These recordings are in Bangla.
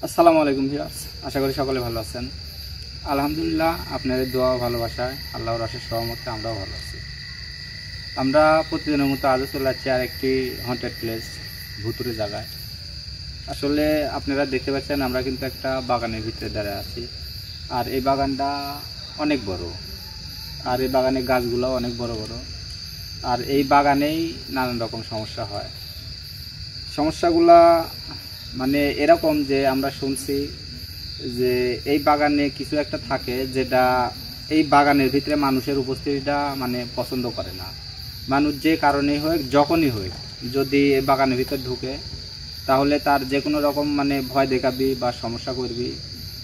আসসালামু আলাইকুম ভিউয়ার্স, আশা করি সকলে ভালো আছেন। আলহামদুলিল্লাহ, আপনাদের দোয়া ভালোবাসায় আল্লাহর অশেষ রহমতে আমরাও ভালো আছি। আমরা প্রতিদিনের মতো আজও চলে যাচ্ছি আর একটি হন্টেড প্লেস, ভুতুরে জায়গায়। আসলে আপনারা দেখতে পাচ্ছেন আমরা কিন্তু একটা বাগানের ভিতরে দাঁড়িয়ে আছি। আর এই বাগানটা অনেক বড়, আর এই বাগানের গাছগুলো অনেক বড় বড়। আর এই বাগানেই নানান রকম সমস্যা হয়। সমস্যাগুলা মানে এরকম যে আমরা শুনছি যে এই বাগানে কিছু একটা থাকে যেটা এই বাগানের ভিতরে মানুষের উপস্থিতিটা মানে পছন্দ করে না। মানুষ যে কারণেই হোক, যখনই হোক, যদি এই বাগানের ভিতর ঢুকে তাহলে তার যে কোনো রকম মানে ভয় দেখাবি বা সমস্যা করবি,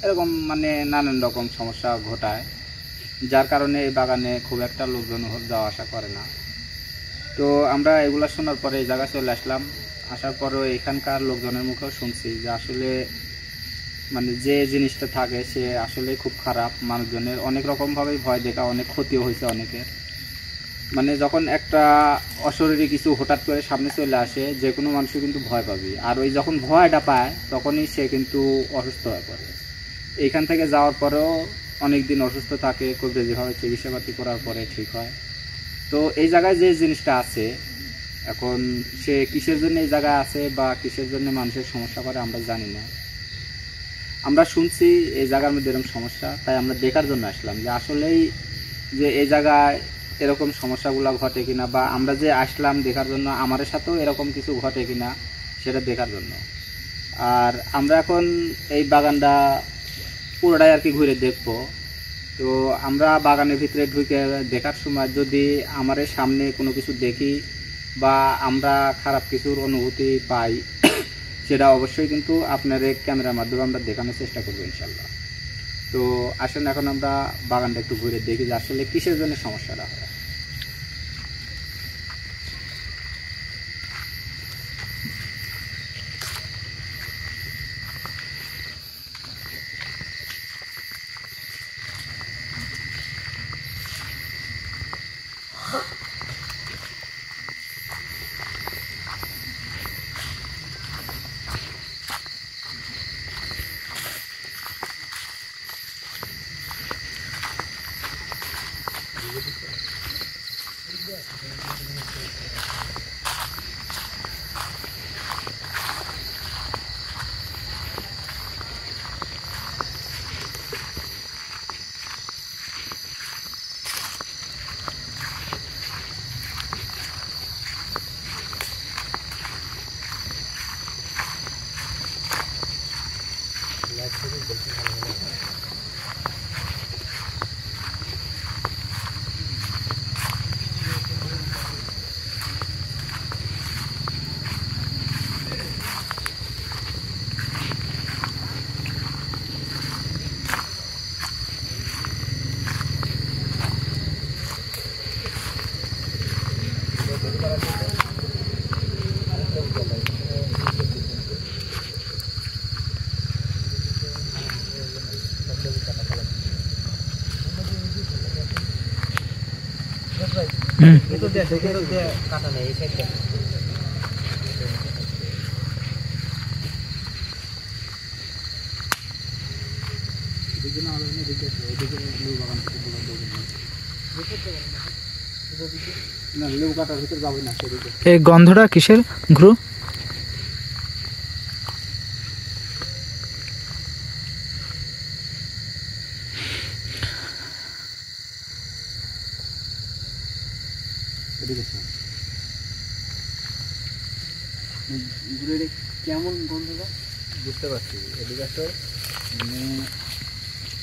এরকম মানে নানান রকম সমস্যা ঘটায়, যার কারণে এই বাগানে খুব একটা লোকজন যাওয়া আসা করে না। তো আমরা এগুলা শোনার পরে এই জায়গায় চলে আসলাম। আসার পরেও এখানকার লোকজনের মুখেও শুনছি যে আসলে মানে যে জিনিসটা থাকে সে আসলে খুব খারাপ। মানুষজনের অনেক রকমভাবেই ভয় দেখা, অনেক ক্ষতিও হয়েছে অনেকের। মানে যখন একটা অশরীরী কিছু হঠাৎ করে সামনে চলে আসে, যে কোনো মানুষই কিন্তু ভয় পাবে। আর ওই যখন ভয়টা পায় তখনই সে কিন্তু অসুস্থ হয়ে পড়ে। এইখান থেকে যাওয়ার পরেও অনেক দিন অসুস্থ থাকে, কবিরাজিভাবে চিকিৎসাপাতি করার পরে ঠিক হয়। তো এই জায়গায় যে জিনিসটা আছে, এখন সে কিসের জন্য এই জায়গায় আছে বা কিসের জন্য মানুষের সমস্যা করে আমরা জানি না। আমরা শুনছি এই জায়গার মধ্যে এরকম সমস্যা, তাই আমরা দেখার জন্য আসলাম যে আসলেই যে এই জায়গায় এরকম সমস্যাগুলো ঘটে কিনা, বা আমরা যে আসলাম দেখার জন্য আমাদের সাথেও এরকম কিছু ঘটে কিনা সেটা দেখার জন্য। আর আমরা এখন এই বাগানটা পুরোটাই আর কি ঘুরে দেখবো। তো আমরা বাগানের ভিতরে ঢুকে দেখার সময় যদি আমার সামনে কোনো কিছু দেখি বা আমরা খারাপ কিছুর অনুভূতি পাই, সেটা অবশ্যই কিন্তু আপনার ক্যামেরার মাধ্যমে আমরা দেখানোর চেষ্টা করবো ইনশাল্লাহ। তো আসেন এখন আমরা বাগানটা একটু ঘুরে দেখি যে আসলে কিসের জন্য সমস্যাটা হয়। কাটা নেই এই গন্ধটা কিসের ঘুরু? কেমন গন্ধটা বুঝতে পারছি। এদিকে আসো, মানে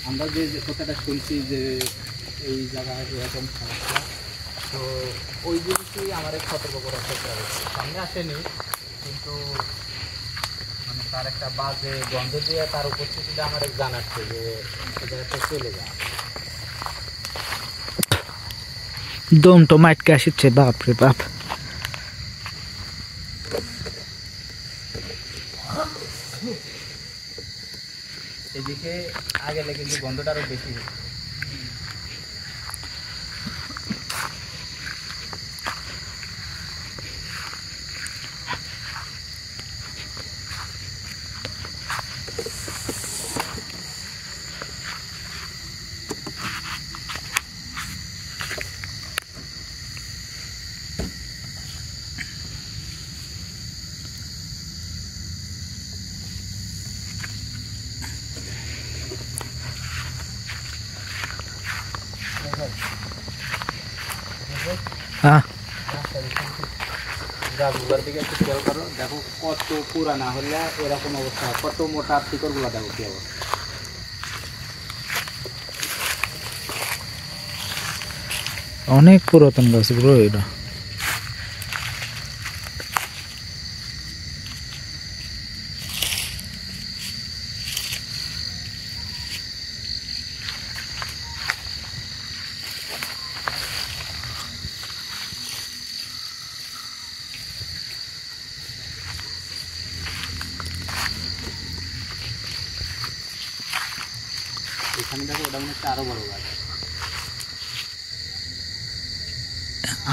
আমরা যে কথাটা শুনছি যে এই জায়গায় এরকম সমস্যা, তো ওই জিনিসই আমার এক সতর্ক করার চেষ্টা হচ্ছে। সামনে আসেনি, কিন্তু মানে তার একটা বাজে গন্ধ দিয়ে তার উপস্থিতিটা আমার এক জানাচ্ছে যে জায়গাটা চলে যায়। দম তো মাইটকে আসছে, বাপ রে বাপ। এদিকে আগে কিন্তু গন্ধটা আরো বেশি। হ্যাঁ গাছগুলোর দিকে একটু খেয়াল করো, দেখো কত পুরানা হলে এরকম অবস্থা, কত মোটা শিকড়গুলো দেখো কি অবস্থা। অনেক পুরাতন গাছ ব্রো এটা। এখানে দেখো ওটা মনে হচ্ছে আরো বড় গাছ।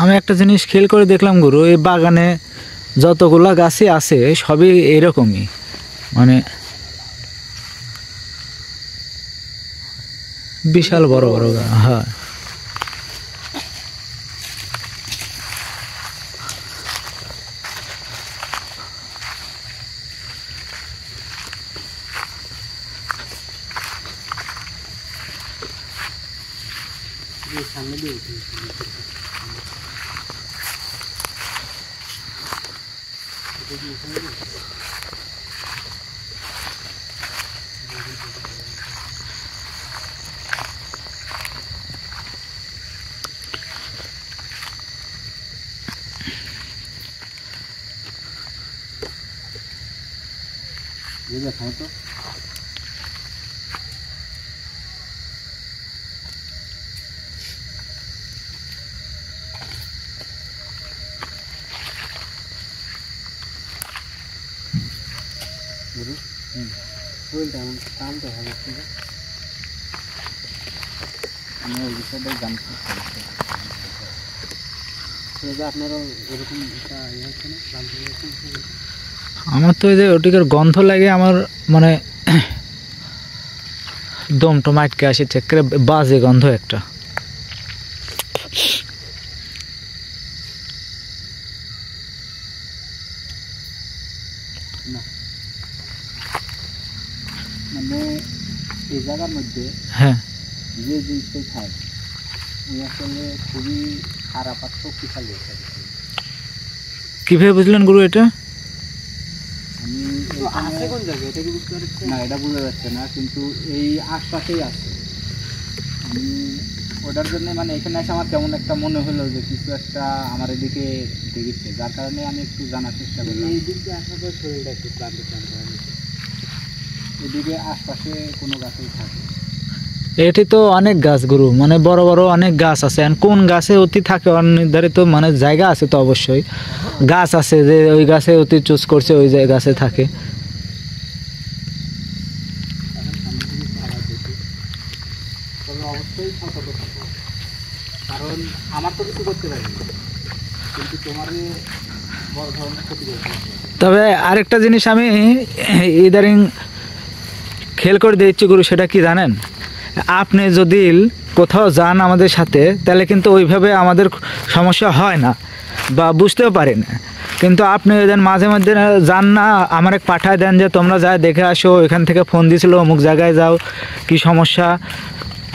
আমি একটা জিনিস খেয়াল করে দেখলাম গুরু, এই বাগানে যতগুলা গাছই আছে সবই এরকমই, মানে বিশাল বড় বড় গাছ। হ্যাঁ সামনে দিয়ে উঠে দেখাও তো। টানতে হবে, ঠিক আছে? আমি ওই বিষয়টাই জানতে চাই। আপনারও এরকম একটা ইয়ে হচ্ছে না, জানতে পেরেছেন? আমার তো এই যে ওটিকার গন্ধ লাগে, আমার মানে দমটা মাটকে আসে, চেক করে বাজে গন্ধ একটা। না মানে এই জায়গার মধ্যে হ্যাঁ যে জিনিসটাই খায় ওই আসলে খুবই খারাপ আর শক্তিশালী একটা বিষয়। কিভাবে বুঝলেন গুরু এটা? আমি আছে কোন জায়গায় এটা কি বুঝতে পারছি না, এটা বোঝা যাচ্ছে না, কিন্তু এই আশপাশেই আছে। আমি ওটার জন্য মানে এখানে এসে আমার কেমন একটা মনে হলো যে কিছু একটা আমার এদিকে দেখেছে, যার কারণে আমি একটু জানার চেষ্টা করলাম। এই দিক দিয়ে আসার পর শরীরটা একটু ক্লান্ত ক্লান্ত হয়, এদিকে আশপাশে কোনো গাছই থাকে। এটি তো অনেক গাছ গুরু, মানে বড় বড় অনেক গাছ আছে, আর কোন গাছে অতি থাকে অনির্ধারিত মানে জায়গা আছে তো অবশ্যই, গাছ আছে যে ওই গাছে অতি চুজ করছে ওই গাছে থাকে। তবে অবশ্যই সতর্ক থাকো, কারণ আমার তো কিছু করতে পারিনি, কিন্তু তোমার বড় ধরনের ক্ষতি করতে। তবে আরেকটা জিনিস আমি ইদারিং খেয়াল করে দিচ্ছি গুরু, সেটা কি জানেন? আপনি যদি কোথাও যান আমাদের সাথে তাহলে কিন্তু ওইভাবে আমাদের সমস্যা হয় না বা বুঝতেও পারি না, কিন্তু আপনি দেন মাঝে মধ্যে যান না, আমার এক পাঠায় দেন যে তোমরা যা দেখে আসো, এখান থেকে ফোন দিয়েছিল অমুক জায়গায় যাও, কি সমস্যা।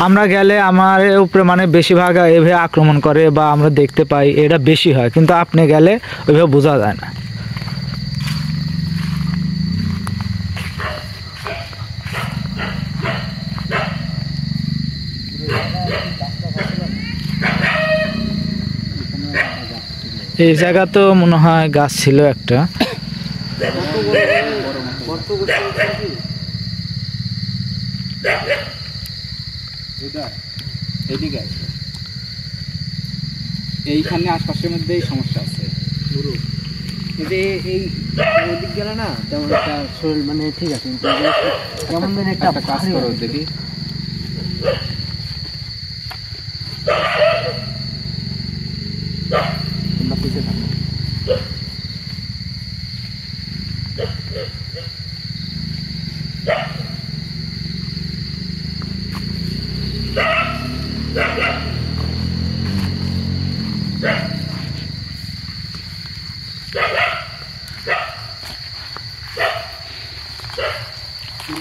আমরা গেলে আমার উপরে মানে বেশিরভাগ এভাবে আক্রমণ করে বা আমরা দেখতে পাই, এটা বেশি হয়, কিন্তু আপনি গেলে ওইভাবে বোঝা যায় না। এই জায়গা তো মনে হয় গাছ ছিল একটা। এইখানে আশপাশের মধ্যেই সমস্যা আছে। এই ওদিক গেলে না তেমন একটা শরীর মানে ঠিক আছে, কিন্তু কেমন যেন একটা কাজ করো দেখি। তোমরা পিছিয়ে থাকো। একটু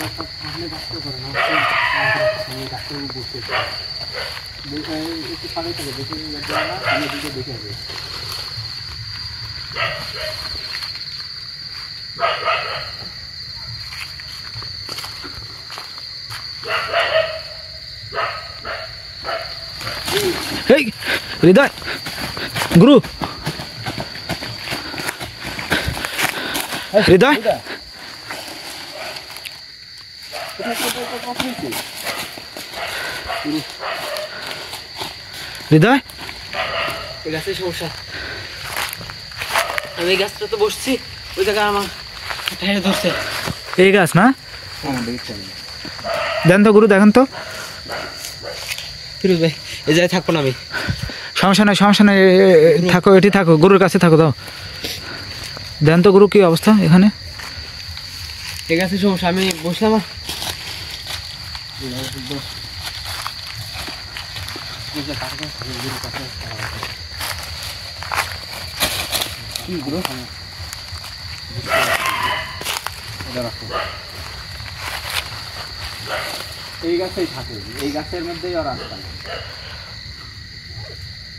ফাঁকে থাকে দেখে না আমি দিকে দেখে হবে। এই হৃদয় গুরু হৃদয় হৃদয় এই গাছের সমস্যা। আমি এই গাছটা তো বসছি, ওই জায়গায় আমার ঠাইরে ধরছে। এই গাছ না দেন তো গুরু, দেখেন তো। ফিরোজ ভাই এই জায়গায় থাকবো না আমি। সমস্যা নাই সমস্যা নাই, থাকো এটি থাকো, গুরুর কাছে থাকো। দাও দেন তো গুরু, কি অবস্থা এখানে? এই গাছের সমস্যা, আমি বসলাম আর এই গাছেই থাকে, এই গাছের মধ্যেই ওরা আসতে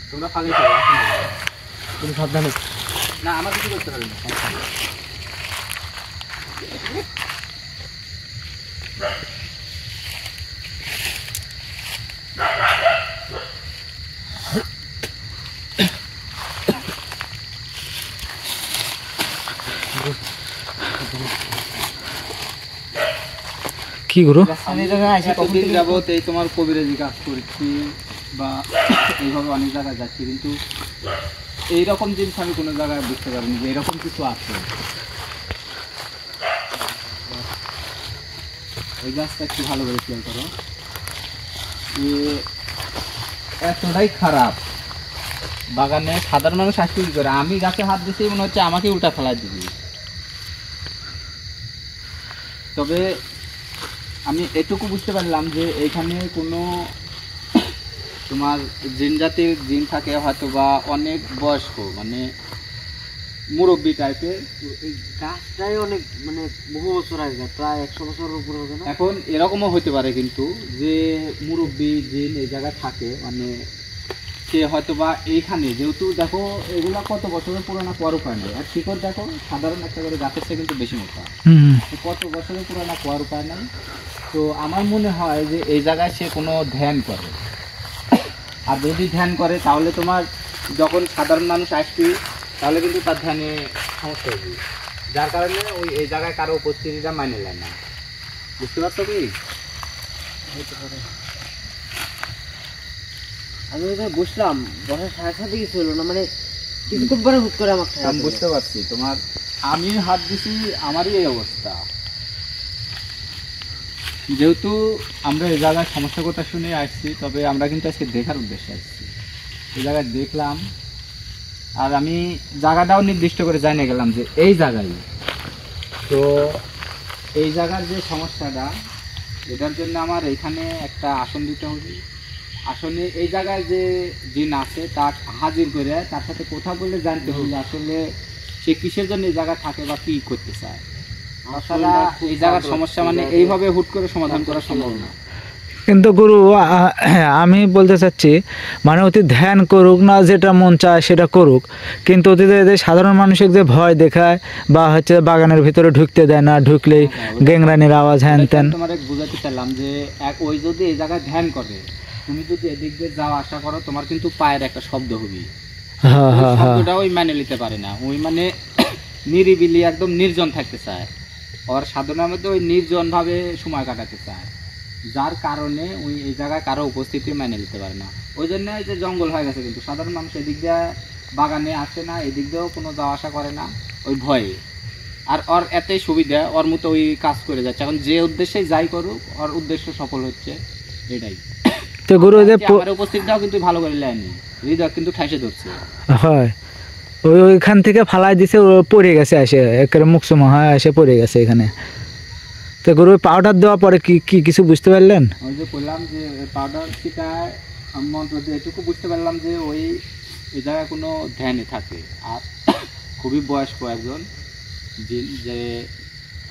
তোমরা ফাঁকে থাকো, তুমি সাবধানে। না আমার কিছু করতে পারবে না। কি গুরু? আমি এই জায়গায় আসি কতদিন যাবত এই তোমার কবিরাজি কাজ করছি বা এইভাবে অনেক জায়গায় যাচ্ছি, কিন্তু এইরকম জিনিস আমি কোনো জায়গায় বুঝতে পারিনি যে এরকম কিছু আছে। এই গাছটা একটু ভালো করে খেয়াল করো, এতটাই খারাপ। বাগানে সাধারণ মানুষ আসতে কি করে, আমি গাছে হাত দিচ্ছি মনে হচ্ছে আমাকে উল্টা ফেলাই দিবি। তবে আমি এটুকু বুঝতে পারলাম যে এইখানে কোনো তোমার জিন জাতির জিন থাকে, হয়তো বা অনেক বয়স্ক, মানে মুরব্বী টাইপের। এই গাছটাই অনেক মানে বহু বছর আগে, প্রায় 100 বছরের উপরে হবে না? এখন এরকমও হতে পারে কিন্তু যে মুরব্বী জিন এই জায়গায় থাকে, মানে সে হয়তো বা এইখানে, যেহেতু দেখো এগুলা কত বছরের পুরোনো কোয়ার উপায় নেই। আর শিকড় দেখো সাধারণ একটা করে গাছের চেয়ে কিন্তু বেশি মোটা, কত বছরের পুরোনো কোয়ার উপায় নেই। তো আমার মনে হয় যে এই জায়গায় সে কোনো ধ্যান করে, আর যদি ধ্যান করে তাহলে তোমার যখন সাধারণ মানুষ আসবে তাহলে কিন্তু তার ধ্যানে সমস্যা হবে, যার কারণে ওই এই জায়গায় কারো উপস্থিতিটা মানে নেয় না। বুঝতে পারছো কি? আমি ওই জায়গায় বসলাম, বসার সাথে সাথে কিছু হলো না, মানে কিছুক্ষণ পরে হুট করে আমার আমি বুঝতে পারছি তোমার, আমি হাত দিছি আমারই এই অবস্থা। যেহেতু আমরা এই জায়গায় সমস্যার কথা শুনে আসছি, তবে আমরা কিন্তু আজকে দেখার উদ্দেশ্যে আসছি। এই জায়গায় দেখলাম, আর আমি জায়গাটাও নির্দিষ্ট করে জানিয়ে গেলাম যে এই জায়গায়। তো এই জায়গার যে সমস্যাটা, এটার জন্য আমার এইখানে একটা আসন দিতে হবে। আসলে এই জায়গায় যে জিন আছে তার হাজির করে তার সাথে কথা বলে জানতে হবে আসলে সে কিসের জন্য এই জায়গায় থাকে বা কি করতে চায়। তাছাড়া এই জায়গার সমস্যা মানে এইভাবে হুট করে সমাধান করা সম্ভব না। কিন্তু গুরু আমি বলতে চাচ্ছি, মানে অতি ধ্যান করুক না, যেটা মন চায় সেটা করুক, কিন্তু অতীতে এদের সাধারণ মানুষের যে ভয় দেখায় বা হচ্ছে বাগানের ভিতরে ঢুকতে দেয় না, ঢুকলেই গেংরানির আওয়াজ হ্যান ত্যান। তোমার বুঝাতে চাইলাম যে ওই যদি এই জায়গায় ধ্যান করে, তুমি যদি এদিক দিয়ে যাওয়া আসা করো, তোমার কিন্তু পায়ের একটা শব্দ হবে। হ্যাঁ হ্যাঁ হ্যাঁ, শব্দটা ওই মানে নিতে পারে না, ওই মানে নিরিবিলি একদম নির্জন থাকতে চায়, ওর সাধনার মধ্যে ওই নির্জন ভাবে সময় কাটাতে চায়, যার কারণে ওই এই জায়গায় কারো উপস্থিতি মেনে নিতে পারে না। ওই জন্য যে জঙ্গল হয়ে গেছে, কিন্তু সাধারণ মানুষ এদিক দিয়ে বাগানে আসে না, এদিক দিয়েও কোনো যাওয়া আসা করে না ওই ভয়ে। আর ওর এতই সুবিধা, ওর মতো ওই কাজ করে যাচ্ছে। এখন যে উদ্দেশ্যে যাই করুক, ওর উদ্দেশ্য সফল হচ্ছে, এটাই। তো গুরু যে আমার উপস্থিতিটাও কিন্তু ভালো করে নেয়নি, হৃদয় কিন্তু ঠাইসে ধরছে। হয় ওইখান থেকে ফালাই দিছে, ও পড়ে গেছে, এসে একেবারে মুখসুম হয় এসে পড়ে গেছে এখানে। তো গুরু পাউডার দেওয়ার পরে কি কি কিছু বুঝতে পারলেন? ওই যে বললাম যে পাউডার সেটা মন্ত্র দিয়ে এটুকু বুঝতে পারলাম যে ওই এই জায়গায় কোনো ধ্যানে থাকে, আর খুবই বয়স্ক একজন জিন, যে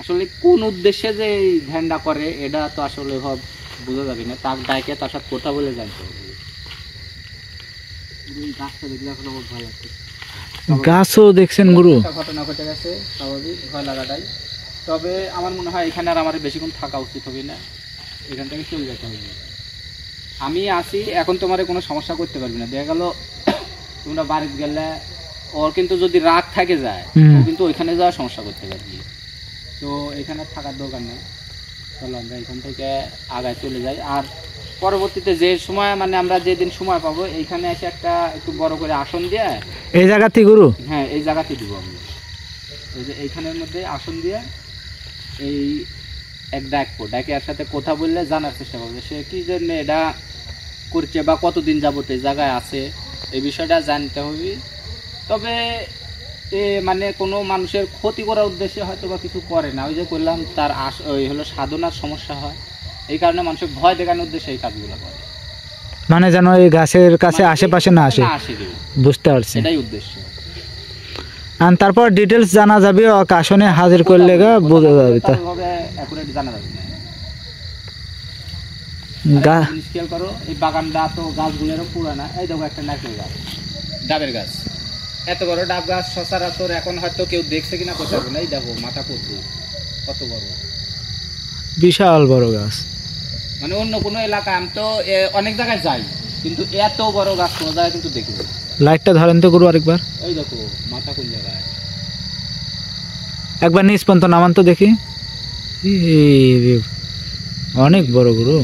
আসলে কোন উদ্দেশ্যে যে এই ধ্যানটা করে এটা তো আসলে ভাব বোঝা যাবে না, তার ডাকে তার সাথে কথা বলে জানতে হবে। এই গাছটা দেখলে এখন আমার ভয় লাগছে। গাছও দেখছেন গুরু? একটা ঘটনা ঘটে গেছে, স্বাভাবিক ভয় লাগাটাই। তবে আমার মনে হয় এখানে আর আমার বেশিক্ষণ থাকা উচিত হবে না, এখান থেকে চলে যেতে হবে। আমি আসি এখন, তোমার কোনো সমস্যা করতে পারবি না। দেখা গেল তোমরা বাড়িতে গেলে ওর কিন্তু যদি রাগ থাকে যায়, ও কিন্তু ওইখানে যাওয়া সমস্যা করতে পারবি। তো এখানে থাকার দরকার নেই, চলো আমরা এখান থেকে আগায় চলে যাই। আর পরবর্তীতে যে সময় মানে আমরা যেদিন সময় পাবো এইখানে এসে একটা একটু বড় করে আসন দিয়ে, এই জায়গাতেই গুরু? হ্যাঁ এই জায়গাতে দিব আমি। এই যে এইখানের মধ্যে আসন দিয়ে এই এক ডাকবো, ডাকে এর সাথে কথা বললে জানার চেষ্টা করবে সে কি জন্য এটা করছে বা কতদিন যাবত এই জায়গায় আছে, এই বিষয়টা জানতে হবে। তবে এ মানে কোনো মানুষের ক্ষতি করার উদ্দেশ্যে হয়তো বা কিছু করে না, ওই যে করলাম তার ওই হলো সাধনার সমস্যা হয়, এই কারণে মানুষের ভয় দেখানোর উদ্দেশ্যে এই কাজগুলো করে, মানে যেন এই গাছের কাছে আশেপাশে না আসে। বুঝতে পারছি, এটাই উদ্দেশ্য। আর তারপর ডিটেলস জানা যাবে আসনে হাজির করলে বোঝা যাবে। তা জানা যাবে না। গা- জিনিস খেয়াল করো, এই বাগানটা তো গাছগুলোরও পুরানা। এই দেখো একটা নারকেল গাছ, ডাবের গাছ, এত বড় ডাব গাছ সচরাচর এখন হয়তো কেউ দেখছে কিনা কোথাও না। এই দেখো মাথা প্রচুর, কত বড়, বিশাল বড় গাছ। মানে অন্য কোনো এলাকায় আমি তো অনেক জায়গায় যাই, কিন্তু এত বড় গাছ কোনো জায়গায় কিন্তু দেখিনি। লাইটটা ধরেন তো গুরু আরেকবার। এই দেখো মাথা কোন জায়গায়, একবার নিজ পর্যন্ত নামান তো দেখি। এই রে, অনেক বড় গুরু।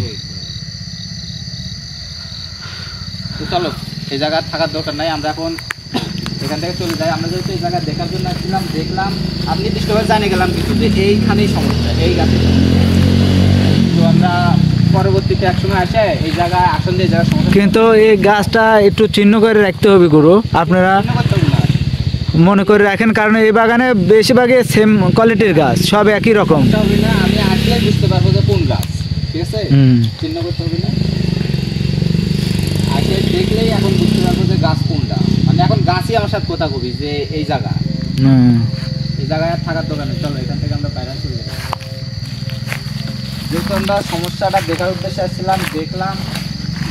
তো চলো এই জায়গায় থাকার দরকার নাই, আমরা এখন এখান থেকে চলে যাই। আমরা যেহেতু এই জায়গায় দেখার জন্য আসছিলাম, দেখলাম আর নির্দিষ্টভাবে জানিয়ে গেলাম কিন্তু যে এইখানেই সমস্যা, এই গাছে। তো আমরা পরবর্তীতে একসময় আসে এই জায়গায় আসন দিয়ে জায়গায় সমস্যা কিন্তু এই গাছটা একটু চিহ্ন করে রাখতে হবে গুরু, আপনারা করতে হবে না। মনে করে রাখেন, কারণ এই বাগানে বেশিরভাগই সেম কোয়ালিটির গাছ, সব একই রকম। করতে হবে না, আমি আসলে বুঝতে পারবো যে কোন গাছ, ঠিক আছে? হুম। চিহ্ন করতে হবে না, আসলে দেখলেই এখন বুঝতে পারবো যে গাছ কোনটা। মানে এখন গাছই আমার সাথে কথা কবি যে এই জায়গা, হুম। এই জায়গায় আর থাকার দোকানে। চলো এখান থেকে আমরা বাইরে চলে যাই। যেহেতু আমরা সমস্যাটা দেখার উদ্দেশ্যে আসছিলাম, দেখলাম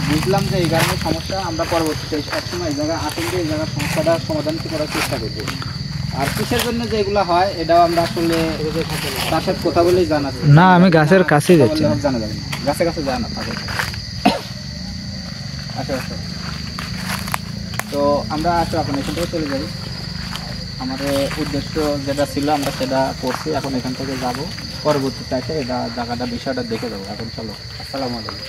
বুঝলাম যে এই কারণে সমস্যা, আমরা পরবর্তীতে একসময় এই জায়গায় আসেন যে এই জায়গার সমস্যাটা সমাধান করার চেষ্টা করবো। আর কিসের জন্য যে এগুলো হয় এটাও আমরা আসলে তার সাথে কথা বলেই জানাচ্ছি। না, আমি গাছের কাছেই যাচ্ছি। জানা যাবে না, গাছে গাছে যায় না থাকে। আচ্ছা আচ্ছা, তো আমরা আচ্ছা এখন এখান থেকে চলে যাই। আমাদের উদ্দেশ্য যেটা ছিল আমরা সেটা করছি, এখন এখান থেকে যাব, পরবর্তীতে এসে এটা জায়গাটা বিষয়টা দেখে যাবো। এখন চলো, আসসালামু আলাইকুম।